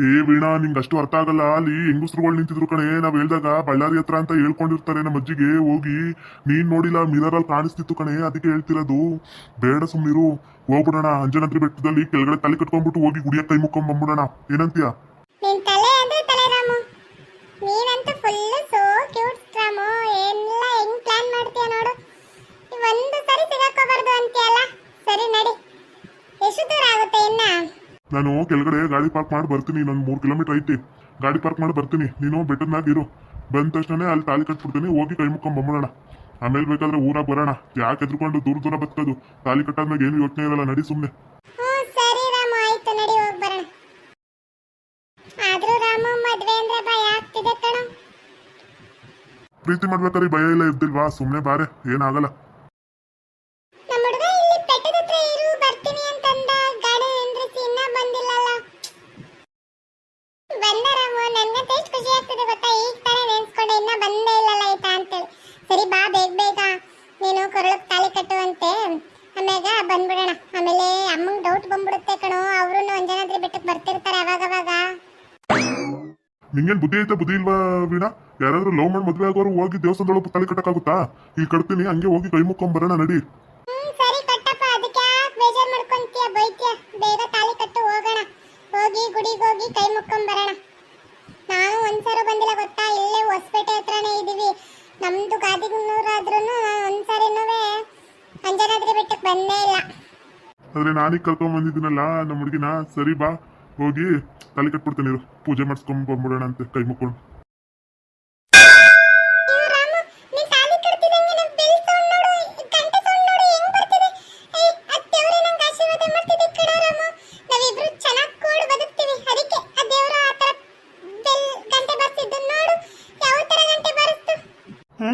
ಏ ವೀಣಾ, ನಿಂಗೆ ಅಷ್ಟು ಅರ್ಥ ಆಗಲ್ಲ. ಅಲ್ಲಿ ಹೆಂಗಸ್ರುಗಳು ನಿಂತಿದ್ರು ಕಣೆ. ನಾವ್ ಹೇಳ್ದಾಗ ಬಳ್ಳಾರಿ ಹತ್ರ ಅಂತ ಹೇಳ್ಕೊಂಡಿರ್ತಾರೆ ನಮ್ಮ ಅಜ್ಜಿಗೆ. ಹೋಗಿ ನೀನ್ ನೋಡಿಲ್ಲ, ಮಿರರ್ ಅಲ್ಲಿ ಕಾಣಿಸ್ತಿತ್ತು ಕಣೆ, ಅದಕ್ಕೆ ಹೇಳ್ತಿರೋದು. ಬೇಡ, ಸುಮ್ನಿರು. ಹೋಗ್ಬಿಡೋಣ ಅಂಜನಾದ್ರಿ ಬೆಟ್ಟದಲ್ಲಿ ಕೆಳಗಡೆ ತಲೆ ಕಟ್ಕೊಂಡ್ಬಿಟ್ಟು ಹೋಗಿ ಗುಡಿಯ ಕೈ ಮುಕ್ಕೊಂಡ್ ಬಂದ್ಬಿಡೋಣ. ಏನಂತೀಯ? ನಿನ್ ತಲೆ ಅಂದ್ರೆ ತಲೆ ರಾಮು. ನೀನಂತೂ ಫುಲ್ ಸೋ ಕ್ಯೂಟ್ ರಾಮು. ಎಲ್ಲ ಹೆಂಗ್ ಪ್ಲಾನ್ ಮಾಡ್ತೀಯ ನೋಡು. ಒಂದು ಸರಿ ಸಿಗಾಕೋಬಾರ್ದು ಅಂತೀಯಲ್ಲ. ಸರಿ ನಡಿ. ಎಷ್ಟು ದೂರ ಆಗುತ್ತೆ ಇನ್ನ? ನಾನು ಕೆಳಗಡೆ ಗಾಡಿ ಪಾರ್ಕ್ ಮಾಡಿ ಬರ್ತೀನಿ. ಇನ್ನೊಂದು 3 ಕಿಲೋಮೀಟರ್ ಐತಿ. ಗಾಡಿ ಪಾರ್ಕ್ ಮಾಡಿ ಬರ್ತೀನಿ. ನೀನು ಬೆಟ್ಟದ ಮ್ಯಾಗ ಇರು. ಬಂದ ತಕ್ಷಣ ಅಲ್ಲಿ ತಾಲಿ ಕಟ್ಬಿಡ್ತೀನಿ. ಹೋಗಿ ಕೈ ಮುಕ್ಕೊಂಡ್ ಬಂದ್ಬಿಡೋಣ. ಆಮೇಲೆ ಬೇಕಾದ್ರೆ ಊರಾಗ ಬರೋಣ. ಯಾಕೆ ಎದ್ರುಕೊಂಡು ದೂರ ದೂರ ಬರ್ತದು? ತಾಲಿ ಕಟ್ಟಾದ್ಮೇಲೆ ಏನು ಯೋಚನೆ ಇರಲ್ಲ. ನಡಿ ಸುಮ್ಮನೆ. ಸರಿ ರಾಮು, ಆಯ್ತು ನಡಿ, ಹೋಗಿ ಬರೋಣ. ಆದ್ರೂ ರಾಮು, ಮದ್ವೆ ಅಂದ್ರೆ ಭಯ ಆಗ್ತಿದೆ ಕಣ. ಪ್ರೀತಿ ಮಾಡ್ಬೇಕಾದ್ರೆ ಭಯ ಇಲ್ಲ ಇರ್ದಿಲ್ವಾ? ಸುಮ್ಮನೆ ಬಾರೆ, ಏನಾಗಲ್ಲ. ನಮ್ಮ ಹುಡುಗ ಇಲ್ಲಿ ಬೆಟ್ಟದ ಹತ್ರ ಇರು, ಬರ್ತೀನಿ ಅಂತಂದ. ಗಾಡಿ ನಿಂದ್ರಿಸಿ ಇನ್ನ ಬಂದಿಲ್ಲಲ್ಲ. ಬಂದ ರಾಮು, ನನ್ಗಂತ ಎಷ್ಟು ಖುಷಿ ಆಗ್ತದೆ ಗೊತ್ತಾ? ಈಗ ತಾನೇ ನೆನ್ಸ್ಕೊಂಡೆ, ಇನ್ನ ಬಂದೇ ಇಲ್ಲಲ್ಲ ಆಯ್ತಾ ಅಂತೇಳಿ. ಸರಿ ಬಾ, ಬೇಗ ಬೇಗ ನೀನು ಕೊರಳಕ್ಕೆ ತಾಳಿ ಕಟ್ಟುವಂತೆ. ಆಮ್ಯಾಗ ಬಂದ್ಬಿಡೋಣ. ಆಮೇಲೆ ಅಮ್ಮಂಗೆ ಡೌಟ್ ಬಂದ್ಬಿಡುತ್ತೆ ಕಣೋ. ಅವರು ಅಂಜನಾದ್ರಿ ಬೆಟ್ಟಕ್ಕೆ ಬರ್ತಿರ್ತಾರೆ ಅವಾಗವಾಗ. ನಿಂಗೇನ್ ಬುದ್ಧಿ ಐತೆ ಬುದ್ಧಿ ಇಲ್ವಾ ವೀಣಾ? ಯಾರಾದ್ರೂ ಲವ್ ಮಾಡಿ ಮದ್ವೆ ಆಗೋರು ಹೋಗಿ ದೇವಸ್ಥಾನದೊಳಗೆ ತಾಲಿ ಕಟ್ಟಕ್ಕಾಗುತ್ತಾ? ಈಗ ಕಟ್ತೀನಿ, ಹಂಗೆ ಹೋಗಿ ಕೈ ಮುಕ್ಕೊಂಡ್ ಬರೋಣ. ನಡಿ. ಸರಿ ಕಟ್ಟಪ್ಪ, ಅದಕ್ಕೆ ಯಾಕೆ ಬೇಜಾರ್ ಮಾಡ್ಕೊಂತೀಯ, ಬೈತೀಯ? ಬೇಗ ತಾಳಿ ಕಟ್ಟು, ಹೋಗೋಣ. ಹೋಗಿ ಗುಡಿಗೆ ಹೋಗಿ ಕೈ ಮುಕ್ಕೊಂಡ್ ಬರೋಣ. ನಾನು ಒಂದ್ಸರಿ ಬಂದಿಲ್ಲ ಗೊತ್ತಾ? ಇಲ್ಲೇ ಹೊಸಪೇಟೆ ಹತ್ರನೇ ಇದೀವಿ. ನಮ್ದು ಗಾದಿನೂರಾದ್ರೂ ಒಂದ್ಸರಿನೂ ಅಂಜನಾದ್ರಿ ಬೆಟ್ಟಕ್ಕೆ ಬಂದೇ ಇಲ್ಲ. ಆದ್ರೆ ನಾನೀಗ ಕರ್ಕೊಂಡ್ ಬಂದಿದ್ದೀನಲ್ಲ ನಮ್ಮ ಹುಡುಗಿನ. ಸರಿ ಬಾ, ಹೋಗಿ ತಾಲಿ ಕಟ್ಬಿಡ್ತೀನಿ. ಪೂಜೆ ಮಾಡಿಸ್ಕೊಂಡ್ ಬಂದ್ಬಿಡೋಣ ಅಂತೆ ಕೈ ಮುಕ್ಕೊಂಡು.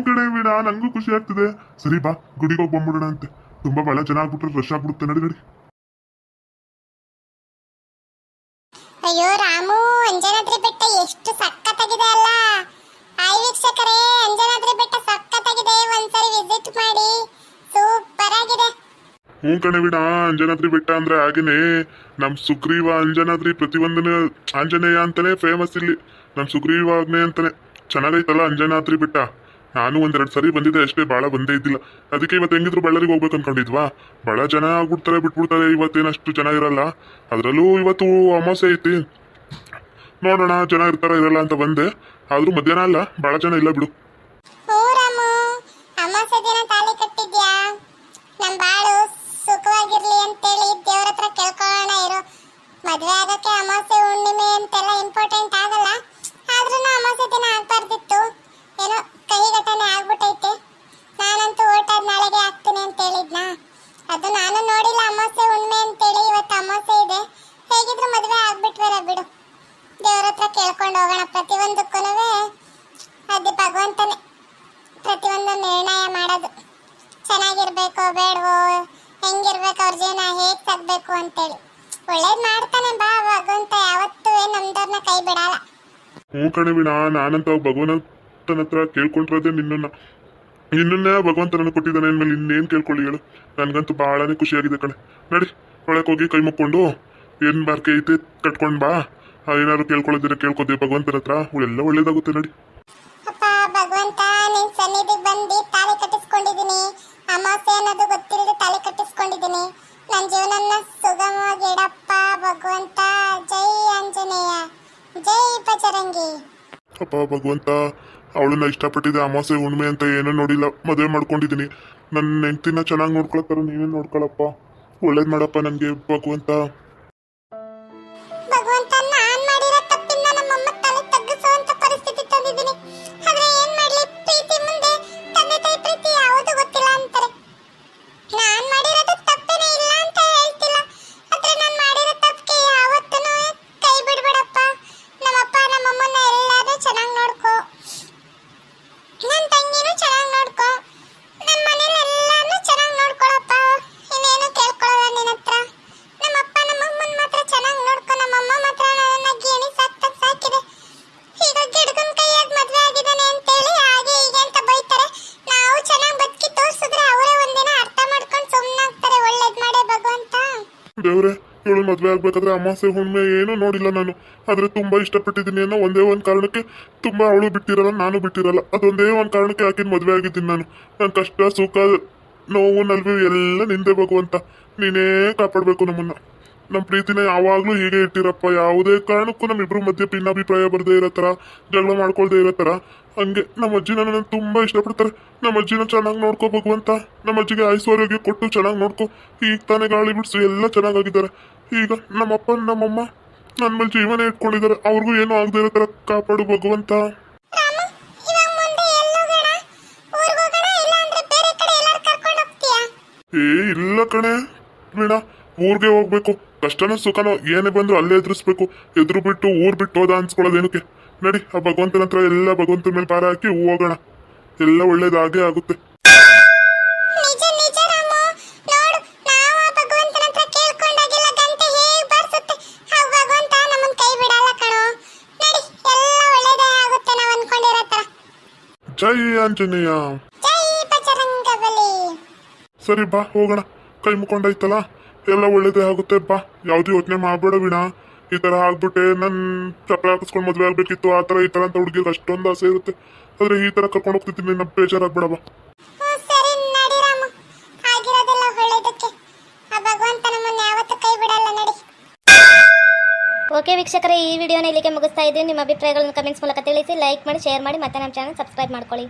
ಕಡೆ ವೀಣಾ, ನಂಗೂ ಖುಷಿ ಆಗ್ತಿದೆ. ಸರಿ ಬಾ, ಗುಡಿಗೆ ಹೋಗಿ ಬಂದ್ಬಿಡೋಣ ಅಂತೆ. ತುಂಬಾ ಬಹಳ ಜನ ಆಗ್ಬಿಟ್ರೆ ರಶ್ ಆಗ್ಬಿಡುತ್ತೆ. ನಡಿ ನಡಿ. ಅಯ್ಯೋ ರಾಮು, ಅಂಜನಾದ್ರಿ ಬೆಟ್ಟ ಎಷ್ಟು ಸಕ್ಕತ್ತಾಗಿದೆ ಅಲ್ಲ. ಹಾಯ್ ವೀಕ್ಷಕರೇ, ಅಂಜನಾದ್ರಿ ಬೆಟ್ಟ ಸಕ್ಕತ್ತಾಗಿದೆ. ಒಂದ್ಸರಿ ವಿಸಿಟ್ ಮಾಡಿ, ಸೂಪರ್ ಆಗಿದೆ. ಕಣೆ ವೀಣಾ, ಅಂಜನಾದ್ರಿ ಬೆಟ್ಟ ಅಂದ್ರೆ ಹಾಗೇನೆ ನಮ್ ಸುಗ್ರೀವ ಅಂಜನಾದ್ರಿ ಪ್ರತಿಯೊಂದನ ಆಂಜನೇಯ ಅಂತಾನೆ ಫೇಮಸ್ ಇಲ್ಲಿ. ನಮ್ ಸುಗ್ರೀವಾಜ್ಞೆ ಅಂತಾನೆ. ಚೆನ್ನಾಗೈತಲ್ಲ ಅಂಜನಾದ್ರಿ ಬೆಟ್ಟ. ನಾನು 1-2 ಸರಿ ಬಂದಿದ್ದೆ ಅಷ್ಟೇ, ಬಾಳ ಬಂದೇ ಇದ್ದಿಲ್ಲ. ಅದಕ್ಕೆ ಇವತ್ತು ಹೆಂಗಿದ್ರು ಬಳ್ಳಾರಿಗೆ ಹೋಗ್ಬೇಕು ಅನ್ಕೊಂಡಿದ್ವಾ. ಬಹಳ ಜನ ಆಗ್ಬಿಡ್ತಾರೆ, ಬಿಟ್ಬಿಡ್ತಾರೆ. ಇವತ್ತೇನಷ್ಟು ಜನ ಇರಲ್ಲ. ಅದ್ರಲ್ಲೂ ಇವತ್ತು ಅಮಾವಾಸ್ಯೆ ಐತಿ. ನೋಡೋಣ ಜನ ಇರ್ತಾರ ಇರಲ್ಲ ಅಂತ ಬಂದೆ. ಆದ್ರೂ ಮಧ್ಯಾಹ್ನ ಅಲ್ಲ, ಬಹಳ ಜನ ಇಲ್ಲ ಬಿಡು. ಹ್ಞೂ ರಾಮು, ಅಮಾವಾಸ್ಯೆ ದಿನ ತಾಳಿ ಕಟ್ಟಿದ್ಯಾ? ನಮ್ ಬಾಳು ಸುಖವಾಗಿರ್ಲಿ ಅಂತೇಳಿ ದೇವ್ರ ಹತ್ರ ಕೇಳ್ಕೊಳ್ಳೋಣ ಇರು. ಮದ್ವೆ ಆಗಕ್ಕೆ ಅಮಾವಾಸ್ಯೆ ಹುಣ್ಣಿಮೆ ಅಂತೆಲ್ಲ ಇಂಪಾರ್ಟೆಂಟ್ ಆಗಲ್ಲ. ಆದ್ರೂ ಅಮಾವಾಸ್ಯೆ ದಿನ ಆಗ್ಬಾರ್ದಿತ್ತು. ಏನೋ ಕಹಿ ಘಟನೆ ಆಗ್ಬಿಟ್ಟೈತೆ. ನಾನಂತೂ ಓಟಾದ್ ನಾಳೆಗೆ ಆಗ್ತೀನಿ ಅಂತ ಹೇಳಿದ್ನಾ. ಅದು ನಾನು ನೋಡಿಲ್ಲ ಅಮಾವಾಸ್ಯೆ ಹುಣ್ಣಿಮೆ ಅಂತೇಳಿ. ಇವತ್ತು ಅಮಾವಾಸ್ಯೆ ಇದೆ. ಹೇಗಿದ್ರು ಮದ್ವೆ ಆಗ್ಬಿಟ್ವರ ಬಿಡು. ದೇವ್ರ ಹತ್ರ ಕೇಳ್ಕೊಂಡು ಹೋಗೋಣ. ಪ್ರತಿಯೊಂದಕ್ಕೂ ಅದು ಭಗವಂತನೇ ಪ್ರತಿಯೊಂದು ನಿರ್ಣಯ ಮಾಡೋದು. ಚೆನ್ನಾಗಿರ್ಬೇಕೋ ಬೇಡವೋ, ಹೆಂಗಿರ್ಬೇಕು, ಅವ್ರ ಜೀವನ ಹೇಗ್ ತಗ್ಬೇಕು ಅಂತೇಳಿ. ಒಳ್ಳೇದ್ ಮಾಡ್ತಾನೆ ಬಾ ಭಗವಂತ. ಯಾವತ್ತೂ ನಮ್ದವ್ರನ್ನ ಕೈ ಬಿಡಲ್ಲ. ಕಣೆ ವೀಣಾ, ನಾನಂತ ಭಗವಂತನ ಹತ್ರ ಕೇಳ್ಕೊಂಡಿರೋದೇ ನಿನ್ನನ್ನೇ ಭಗವಂತ ನನಗೆ ಕೊಟ್ಟಿದ್ದಾನೆ ಅಂದ್ಮೇಲೆ ಇನ್ನೇನು ಕೇಳ್ಕೊಳ್ಳಿ ಹೇಳು. ನನ್ಗಂತೂ ಬಹಳನೇ ಖುಷಿಯಾಗಿದೆ ಕಣೆ. ನಡಿ, ಒಳಗೆ ಹೋಗಿ ಕೈ ಮುಕ್ಕೊಂಡು ಏನ್ ಬಾರ್ಕೆ ಐತೆ ಕಟ್ಕೊಂಡ್ ಬಾ. ಏನಾದ್ರು ಕೇಳ್ಕೊಳ್ಳೋದಿರ ಕೇಳ್ಕೊತೀವಿ ಭಗವಂತನ ಹತ್ರ. ಎಲ್ಲ ಒಳ್ಳೇದಾಗುತ್ತೆ. ನಡಿ. ಅಪ್ಪ ಭಗವಂತ, ನಿನ್ ಸನ್ನಿಧಿಗೆ ಬಂದು ತಾಳಿ ಕಟ್ಟಿಸ್ಕೊಂಡಿದ್ದೀನಿ. ಅಮಾವಾಸ್ಯೆ ಅನ್ನೋದು ಗೊತ್ತಿಲ್ಲದೆ ತಾಳಿ ಕಟ್ಟಿಸ್ಕೊಂಡಿದ್ದೀನಿ. ನನ್ನ ಜೀವನನ್ನ ಸುಗಮವಾಗಿ ಇಡಪ್ಪ ಭಗವಂತ. ಜೈ ಆಂಜನೇಯ, ಜೈ ಬಜರಂಗಿ. ಅಪ್ಪ ಭಗವಂತ, ಅವಳನ್ನ ಇಷ್ಟಪಟ್ಟಿದ್ದೆ. ಅಮಾವಾಸ್ಯೆ ಹುಣ್ಣಿಮೆ ಅಂತ ಏನೋ ನೋಡಿಲ್ಲ, ಮದುವೆ ಮಾಡ್ಕೊಂಡಿದ್ದೀನಿ. ನನ್ನ ಹೆಂಡತಿನ ಚೆನ್ನಾಗಿ ನೋಡ್ಕೊಳಕ್ಕಾರ ನೀವೇ ನೋಡ್ಕೊಳಪ್ಪ. ಒಳ್ಳೇದ್ ಮಾಡಪ್ಪ ನನಗೆ ಭಗವಂತ. ಭಗವಂತ, ನಾನ್ ಮಾಡಿರೋ ತಪ್ಪಿಂದ ನಮ್ಮಮ್ಮ ತಲೆ ತಗ್ಗಿಸುವಂತ ಪರಿಸ್ಥಿತಿ ತಂದಿದ್ದೀನಿ. ಆದ್ರೆ ಏನ್ ಮಾಡ್ಲಿ, ಪ್ರೀತಿ ಮುಂದೆ ತಂದೆ ತಾಯಿ ಪ್ರೀತಿ ಯಾವುದು ಗೊತ್ತಿಲ್ಲ ಅಂತಾರೆ. ನಾನ್ ಮಾಡಿರೋದು ತಪ್ಪೇನೇ ಇಲ್ಲ ಅಂತ ಹೇಳ್ತಿಲ್ಲ. ಆದ್ರೆ ನಾನ್ ಮಾಡಿರೋ ತಪ್ಪಿಗೆ ಯಾವತ್ತೂ ಕೈ ಬಿಡ್ಬೇಡಪ್ಪ. ನಮ್ಮಪ್ಪ ನಮ್ಮಮ್ಮನ ಎಲ್ಲಾರು ಚೆನ್ನಾಗಿ ನೋಡ್ಕೋ. ನನ್ ತಂಗಿನೂ ಚೆನ್ನಾಗಿ ನೋಡ್ಕೋ. ನಮ್ಮ ಮನೇಲಿ ಎಲ್ಲಾನು ಚೆನ್ನಾಗಿ ನೋಡ್ಕೊಳಪ್ಪ. ಇನ್ನೇನು ಕೇಳ್ಕೊಳ್ಳೋದ ನಿನ್ನ ಹತ್ರ. ನಮ್ಮಪ್ಪ ನಮ್ಮಮ್ಮನ ಮಾತ್ರ ಚೆನ್ನಾಗಿ ನೋಡ್ಕೊ. ನಮ್ಮಮ್ಮ ಮಾತ್ರ ನನ್ನ ಗೇಣಿ ಸಾಕಿದೆ. ಈಗ ಗಿಡಗನ್ ಕೈಯಾಗ ಮದ್ವೆ ಆಗಿದ್ದಾನೆ ಅಂತೇಳಿ ಹಾಗೆ ಹೀಗೆ ಅಂತ ಬೈತಾರೆ. ನಾವು ಚೆನ್ನಾಗಿ ಬದುಕಿ ತೋರ್ಸಿದ್ರೆ ಅವರೇ ಒಂದಿನ ಅರ್ಥ ಮಾಡ್ಕೊಂಡು ಸುಮ್ಮನಾಗ್ತಾರೆ. ಒಳ್ಳೇದ್ ಮಾಡೆ ಭಗವಂತ. ದೇವ್ರೆ, ಇವಳು ಮದುವೆ ಆಗ್ಬೇಕಾದ್ರೆ ಅಮಾಸೆ ಹುಣ್ಣಿಮೆ ಏನೂ ನೋಡಿಲ್ಲ ನಾನು. ಆದ್ರೆ ತುಂಬಾ ಇಷ್ಟಪಟ್ಟಿದ್ದೀನಿ ಅನ್ನೋ ಒಂದೇ ಒಂದು ಕಾರಣಕ್ಕೆ ತುಂಬಾ ಅವಳು ಬಿಟ್ಟಿರಲ್ಲ, ನಾನು ಬಿಟ್ಟಿರಲ್ಲ. ಅದೊಂದೇ ಒಂದು ಕಾರಣಕ್ಕೆ ಆಕಿನ ಮದುವೆ ಆಗಿದ್ದೀನಿ ನಾನು. ನನ್ನ ಕಷ್ಟ ಸುಖ ನೋವು ನಲ್ವಿ ಎಲ್ಲ ನಿಂದೆ ಭಗವಂತ. ನೀನೇ ಕಾಪಾಡಬೇಕು ನಮ್ಮನ್ನ. ನಮ್ಮ ಪ್ರೀತಿನ ಯಾವಾಗಲೂ ಹೀಗೆ ಇಟ್ಟಿರಪ್ಪ. ಯಾವುದೇ ಕಾರಣಕ್ಕೂ ನಮ್ಮಿಬ್ರು ಮಧ್ಯೆ ಭಿನ್ನಾಭಿಪ್ರಾಯ ಬರದೇ ಇರೋ ಥರ, ಜಗಳ ಮಾಡ್ಕೊಳ್ದೇ ಇರೋ ಥರ. ಹಂಗೆ ನಮ್ಮ ಅಜ್ಜಿ ನನ್ನ ತುಂಬಾ ಇಷ್ಟಪಡ್ತಾರೆ. ನಮ್ಮ ಅಜ್ಜಿನ ಚೆನ್ನಾಗಿ ನೋಡ್ಕೋ ಭಗವಂತ. ನಮ್ಮ ಅಜ್ಜಿಗೆ ಐಶ್ವರ್ಯಗೆ ಕೊಟ್ಟು ಚೆನ್ನಾಗಿ ನೋಡ್ಕೋ. ಈಗ ತಾನೇ ಗಾಳಿ ಬಿಡಿಸು ಎಲ್ಲ ಚೆನ್ನಾಗಿದ್ದಾರೆ. ಈಗ ನಮ್ಮಪ್ಪ ನಮ್ಮಮ್ಮ ನನ್ನ ಮೇಲೆ ಜೀವನ ಇಟ್ಕೊಂಡಿದ್ದಾರೆ. ಅವ್ರಿಗೂ ಏನೂ ಆಗದೆ ಇರೋ ಥರ ಕಾಪಾಡು ಭಗವಂತ. ರಾಮು, ಇವಾಗ ಮುಂದೆ ಎಲ್ಲೋಗೋಣ? ಊರಿಗೆ ಹೋಗೋಣ, ಇಲ್ಲ ಅಂದ್ರೆ ಬೇರೆ ಕಡೆ ಎಲ್ಲಾರು ಕರ್ಕೊಂಡು ಹೋಗ್ತೀಯಾ? ಇಲ್ಲ ಕಣೆ ವೀಣಾ, ಊರಿಗೆ ಹೋಗ್ಬೇಕು. ಕಷ್ಟನೋ ಸುಖನೋ ಏನೇ ಬಂದ್ರು ಅಲ್ಲೇ ಎದುರಿಸ್ಬೇಕು. ಎದುರು ಬಿಟ್ಟು ಊರ್ ಬಿಟ್ಟು ಹೋದ ಅನ್ಸ್ಕೊಳ್ಳೋದೇನಕ್ಕೆ? ನಡಿ, ಆ ಭಗವಂತನ ಹತ್ರ ಎಲ್ಲ ಭಗವಂತನ ಮೇಲೆ ಭಾರ ಹಾಕಿ ಹೋಗೋಣ. ಎಲ್ಲ ಒಳ್ಳೇದಾಗೇ ಆಗುತ್ತೆ. ನಿಜ ನಿಜ ರಾಮು, ನೋಡು, ನಾವು ಆ ಭಗವಂತನ ಹತ್ರ ಕೇಳ್ಕೊಂಡಾಗೆಲ್ಲ ಗಂಟೆ ಹೇಗ್ ಬಾರ್ಸುತ್ತೆ. ಆ ಭಗವಂತ ನಮ್ಮನ್ ಕೈ ಬಿಡಲ್ಲ ಕಣೋ. ನಡಿ, ಎಲ್ಲ ಒಳ್ಳೇದೇ ಆಗುತ್ತೆ ನಾವ್ ಅನ್ಕೊಂಡಿರೋ ತರ. ಜೈ ಆಂಜನೇಯ. ಜೈ ಬಜರಂಗಬಲಿ. ಸರಿ ಬಾ ಹೋಗೋಣ. ಕೈ ಮುಕೊಂಡೈತಲ್ಲ, ಎಲ್ಲ ಒಳ್ಳೇದೇ ಆಗುತ್ತೆ. ಬಾ, ಯಾವ್ದು ಯೋಚನೆ ಮಾಡ್ಬೇಡ ವೀಣಾ. ಈ ತರ ಆಗ್ಬಿಟ್ಟೆ ನನ್ ಚಪ್ಪಲ ಹಾಕಿಸ್ಕೊಂಡು ಮದ್ವೆ ಆಗ್ಬೇಕಿತ್ತು, ಆ ತರ ಈ ತರ ಅಂತ ಹುಡುಗಿಗೆ ಅಷ್ಟೊಂದು ಆಸೆ ಇರುತ್ತೆ. ಆದ್ರೆ ಈ ತರ ಕರ್ಕೊಂಡು ಹೋಗ್ತಿದ್ದೀನಿ, ನಮ್ಮ ಬೇಜಾರಾಗ್ಬೇಡ ಬಾ. ಸರಿ ನಡಿ ರಾಮು, ಆಗಿರೋದೆಲ್ಲ ಒಳ್ಳೇದಕ್ಕೆ. ಆ ಭಗವಂತ ನಮ್ಮನ್ನ ಯಾವತ್ತೂ ಕೈ ಬಿಡಲ್ಲ. ನಡಿ. ಓಕೆ ವೀಕ್ಷಕರೇ, ಈ ವಿಡಿಯೋನ ಇಲ್ಲಿಗೆ ಮುಗಿಸ್ತಾ ಇದ್ದೀವಿ. ನಿಮ್ಮ ಅಭಿಪ್ರಾಯಗಳನ್ನು ಕಮೆಂಟ್ಸ್ ಮೂಲಕ ತಿಳಿಸಿ, ಲೈಕ್ ಮಾಡಿ, ಶೇರ್ ಮಾಡಿ, ಮತ್ತೆ ನಮ್ಮ ಚಾನಲ್ ಸಬ್ಸ್ಕ್ರೈಬ್ ಮಾಡ್ಕೊಳ್ಳಿ.